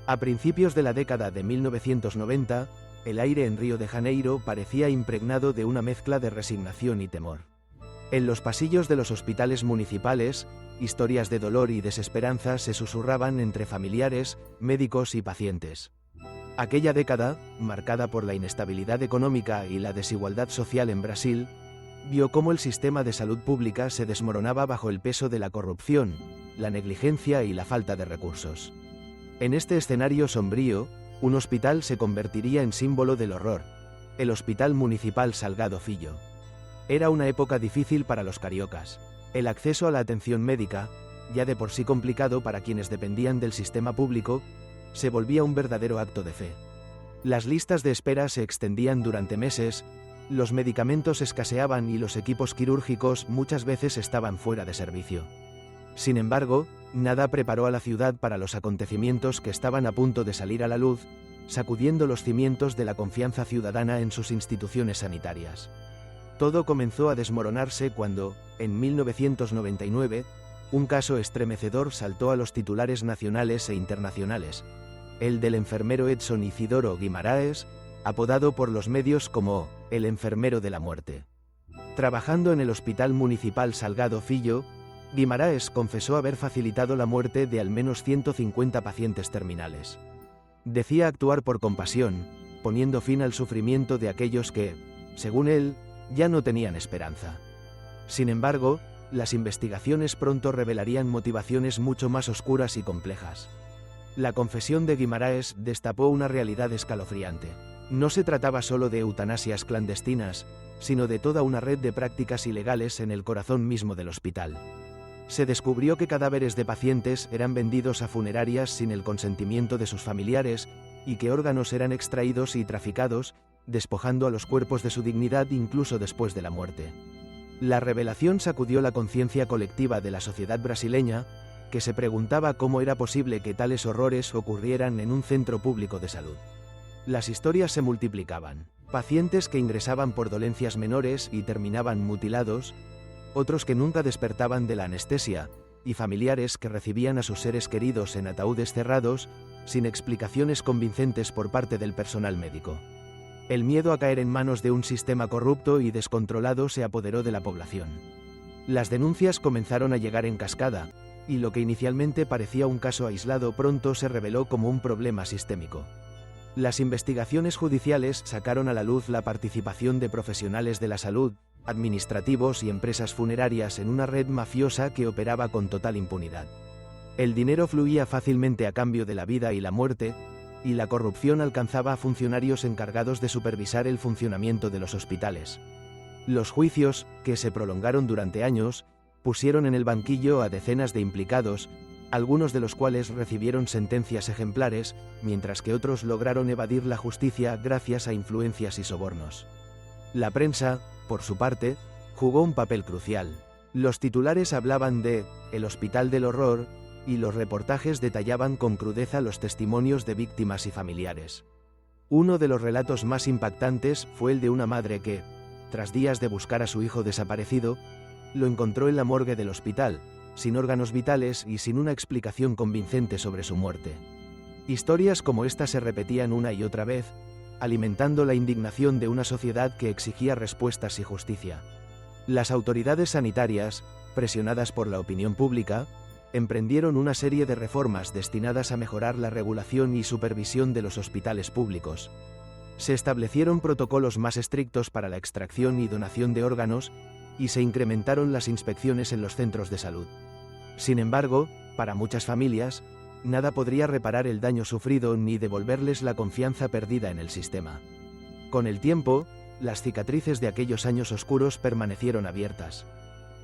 A principios de la década de 1990, el aire en Río de Janeiro parecía impregnado de una mezcla de resignación y temor. En los pasillos de los hospitales municipales, historias de dolor y desesperanza se susurraban entre familiares, médicos y pacientes. Aquella década, marcada por la inestabilidad económica y la desigualdad social en Brasil, vio cómo el sistema de salud pública se desmoronaba bajo el peso de la corrupción, la negligencia y la falta de recursos. En este escenario sombrío, un hospital se convertiría en símbolo del horror: el Hospital Municipal Salgado Filho. Era una época difícil para los cariocas. El acceso a la atención médica, ya de por sí complicado para quienes dependían del sistema público, se volvía un verdadero acto de fe. Las listas de espera se extendían durante meses, los medicamentos escaseaban y los equipos quirúrgicos muchas veces estaban fuera de servicio. Sin embargo, nada preparó a la ciudad para los acontecimientos que estaban a punto de salir a la luz, sacudiendo los cimientos de la confianza ciudadana en sus instituciones sanitarias. Todo comenzó a desmoronarse cuando, en 1999, un caso estremecedor saltó a los titulares nacionales e internacionales: el del enfermero Edson Isidoro Guimaraes, apodado por los medios como el enfermero de la muerte. Trabajando en el Hospital Municipal Salgado Filho, Guimaraes confesó haber facilitado la muerte de al menos 150 pacientes terminales. Decía actuar por compasión, poniendo fin al sufrimiento de aquellos que, según él, ya no tenían esperanza. Sin embargo, las investigaciones pronto revelarían motivaciones mucho más oscuras y complejas. La confesión de Guimaraes destapó una realidad escalofriante. No se trataba solo de eutanasias clandestinas, sino de toda una red de prácticas ilegales en el corazón mismo del hospital. Se descubrió que cadáveres de pacientes eran vendidos a funerarias sin el consentimiento de sus familiares, y que órganos eran extraídos y traficados, despojando a los cuerpos de su dignidad incluso después de la muerte. La revelación sacudió la conciencia colectiva de la sociedad brasileña, que se preguntaba cómo era posible que tales horrores ocurrieran en un centro público de salud. Las historias se multiplicaban: pacientes que ingresaban por dolencias menores y terminaban mutilados, otros que nunca despertaban de la anestesia, y familiares que recibían a sus seres queridos en ataúdes cerrados, sin explicaciones convincentes por parte del personal médico. El miedo a caer en manos de un sistema corrupto y descontrolado se apoderó de la población. Las denuncias comenzaron a llegar en cascada, y lo que inicialmente parecía un caso aislado pronto se reveló como un problema sistémico. Las investigaciones judiciales sacaron a la luz la participación de profesionales de la salud, administrativos y empresas funerarias en una red mafiosa que operaba con total impunidad. El dinero fluía fácilmente a cambio de la vida y la muerte, y la corrupción alcanzaba a funcionarios encargados de supervisar el funcionamiento de los hospitales. Los juicios, que se prolongaron durante años, pusieron en el banquillo a decenas de implicados, algunos de los cuales recibieron sentencias ejemplares, mientras que otros lograron evadir la justicia gracias a influencias y sobornos. La prensa, por su parte, jugó un papel crucial. Los titulares hablaban de «el Hospital del Horror», y los reportajes detallaban con crudeza los testimonios de víctimas y familiares. Uno de los relatos más impactantes fue el de una madre que, tras días de buscar a su hijo desaparecido, lo encontró en la morgue del hospital, sin órganos vitales y sin una explicación convincente sobre su muerte. Historias como esta se repetían una y otra vez, alimentando la indignación de una sociedad que exigía respuestas y justicia. Las autoridades sanitarias, presionadas por la opinión pública, emprendieron una serie de reformas destinadas a mejorar la regulación y supervisión de los hospitales públicos. Se establecieron protocolos más estrictos para la extracción y donación de órganos, y se incrementaron las inspecciones en los centros de salud. Sin embargo, para muchas familias, nada podría reparar el daño sufrido ni devolverles la confianza perdida en el sistema. Con el tiempo, las cicatrices de aquellos años oscuros permanecieron abiertas.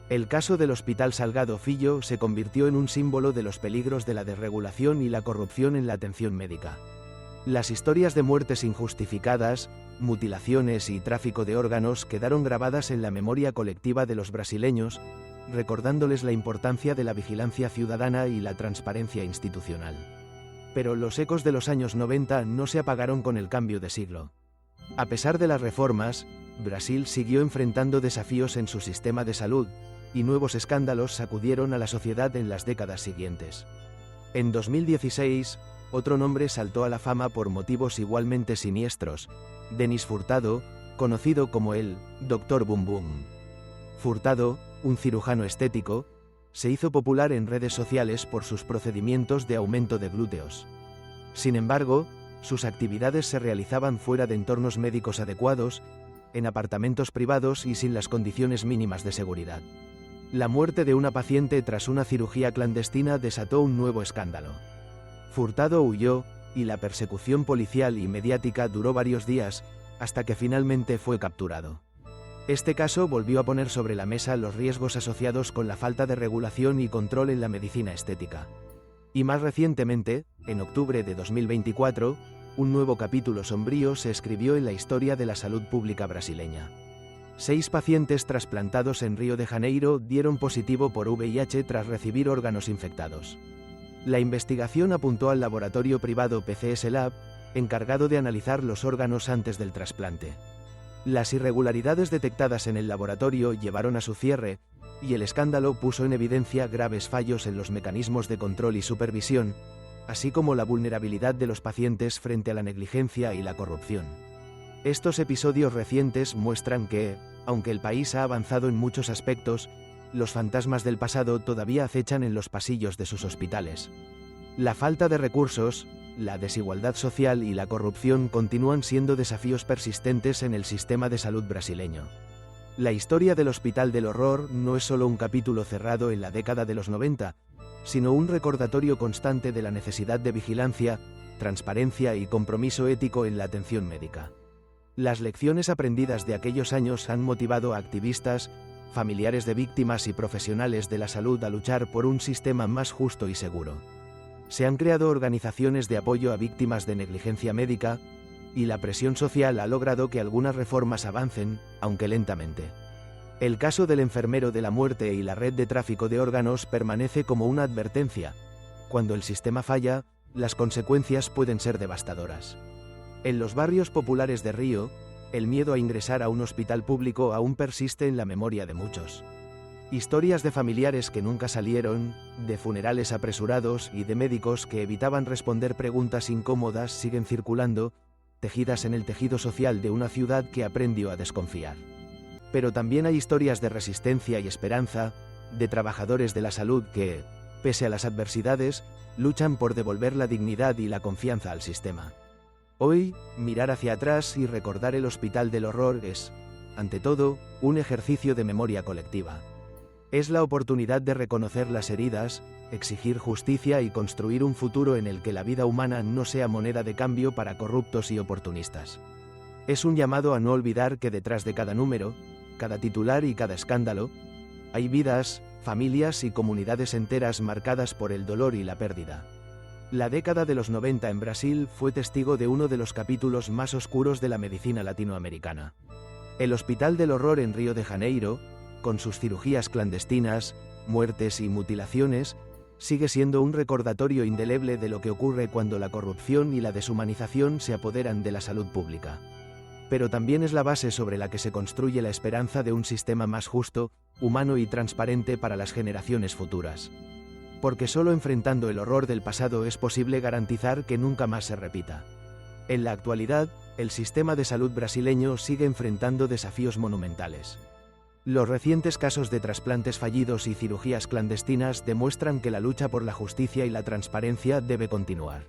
El caso del Hospital Salgado Filho se convirtió en un símbolo de los peligros de la desregulación y la corrupción en la atención médica. Las historias de muertes injustificadas, mutilaciones y tráfico de órganos quedaron grabadas en la memoria colectiva de los brasileños, recordándoles la importancia de la vigilancia ciudadana y la transparencia institucional. Pero los ecos de los años 90 no se apagaron con el cambio de siglo. A pesar de las reformas, Brasil siguió enfrentando desafíos en su sistema de salud, y nuevos escándalos sacudieron a la sociedad en las décadas siguientes. En 2016, Otro nombre saltó a la fama por motivos igualmente siniestros: Denis Furtado, conocido como el Dr. Boom Boom. Furtado, un cirujano estético, se hizo popular en redes sociales por sus procedimientos de aumento de glúteos. Sin embargo, sus actividades se realizaban fuera de entornos médicos adecuados, en apartamentos privados y sin las condiciones mínimas de seguridad. La muerte de una paciente tras una cirugía clandestina desató un nuevo escándalo. Furtado huyó, y la persecución policial y mediática duró varios días, hasta que finalmente fue capturado. Este caso volvió a poner sobre la mesa los riesgos asociados con la falta de regulación y control en la medicina estética. Y más recientemente, en octubre de 2024, un nuevo capítulo sombrío se escribió en la historia de la salud pública brasileña. 6 pacientes trasplantados en Río de Janeiro dieron positivo por VIH tras recibir órganos infectados. La investigación apuntó al laboratorio privado PCS Lab, encargado de analizar los órganos antes del trasplante. Las irregularidades detectadas en el laboratorio llevaron a su cierre, y el escándalo puso en evidencia graves fallos en los mecanismos de control y supervisión, así como la vulnerabilidad de los pacientes frente a la negligencia y la corrupción. Estos episodios recientes muestran que, aunque el país ha avanzado en muchos aspectos, los fantasmas del pasado todavía acechan en los pasillos de sus hospitales. La falta de recursos, la desigualdad social y la corrupción continúan siendo desafíos persistentes en el sistema de salud brasileño. La historia del Hospital del Horror no es solo un capítulo cerrado en la década de los 90, sino un recordatorio constante de la necesidad de vigilancia, transparencia y compromiso ético en la atención médica. Las lecciones aprendidas de aquellos años han motivado a activistas, familiares de víctimas y profesionales de la salud a luchar por un sistema más justo y seguro. Se han creado organizaciones de apoyo a víctimas de negligencia médica, y la presión social ha logrado que algunas reformas avancen, aunque lentamente. El caso del enfermero de la muerte y la red de tráfico de órganos permanece como una advertencia: cuando el sistema falla, las consecuencias pueden ser devastadoras. En los barrios populares de Río, el miedo a ingresar a un hospital público aún persiste en la memoria de muchos. Historias de familiares que nunca salieron, de funerales apresurados y de médicos que evitaban responder preguntas incómodas siguen circulando, tejidas en el tejido social de una ciudad que aprendió a desconfiar. Pero también hay historias de resistencia y esperanza, de trabajadores de la salud que, pese a las adversidades, luchan por devolver la dignidad y la confianza al sistema. Hoy, mirar hacia atrás y recordar el Hospital del Horror es, ante todo, un ejercicio de memoria colectiva. Es la oportunidad de reconocer las heridas, exigir justicia y construir un futuro en el que la vida humana no sea moneda de cambio para corruptos y oportunistas. Es un llamado a no olvidar que detrás de cada número, cada titular y cada escándalo, hay vidas, familias y comunidades enteras marcadas por el dolor y la pérdida. La década de los 90 en Brasil fue testigo de uno de los capítulos más oscuros de la medicina latinoamericana. El Hospital del Horror en Río de Janeiro, con sus cirugías clandestinas, muertes y mutilaciones, sigue siendo un recordatorio indeleble de lo que ocurre cuando la corrupción y la deshumanización se apoderan de la salud pública. Pero también es la base sobre la que se construye la esperanza de un sistema más justo, humano y transparente para las generaciones futuras. Porque solo enfrentando el horror del pasado es posible garantizar que nunca más se repita. En la actualidad, el sistema de salud brasileño sigue enfrentando desafíos monumentales. Los recientes casos de trasplantes fallidos y cirugías clandestinas demuestran que la lucha por la justicia y la transparencia debe continuar.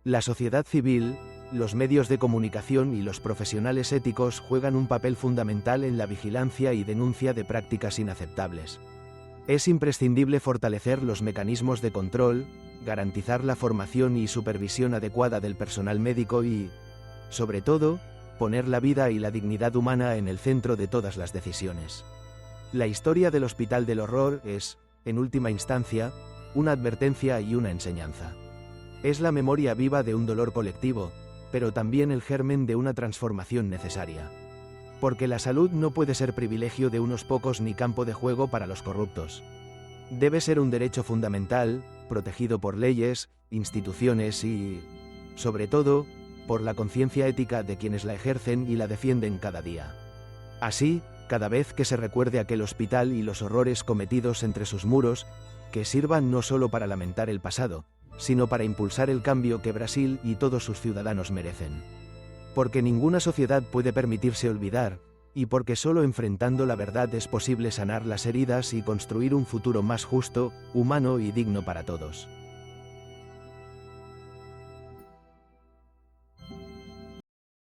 La sociedad civil, los medios de comunicación y los profesionales éticos juegan un papel fundamental en la vigilancia y denuncia de prácticas inaceptables. Es imprescindible fortalecer los mecanismos de control, garantizar la formación y supervisión adecuada del personal médico y, sobre todo, poner la vida y la dignidad humana en el centro de todas las decisiones. La historia del Hospital del Horror es, en última instancia, una advertencia y una enseñanza. Es la memoria viva de un dolor colectivo, pero también el germen de una transformación necesaria. Porque la salud no puede ser privilegio de unos pocos ni campo de juego para los corruptos. Debe ser un derecho fundamental, protegido por leyes, instituciones y, sobre todo, por la conciencia ética de quienes la ejercen y la defienden cada día. Así, cada vez que se recuerde aquel hospital y los horrores cometidos entre sus muros, que sirvan no solo para lamentar el pasado, sino para impulsar el cambio que Brasil y todos sus ciudadanos merecen. Porque ninguna sociedad puede permitirse olvidar, y porque solo enfrentando la verdad es posible sanar las heridas y construir un futuro más justo, humano y digno para todos.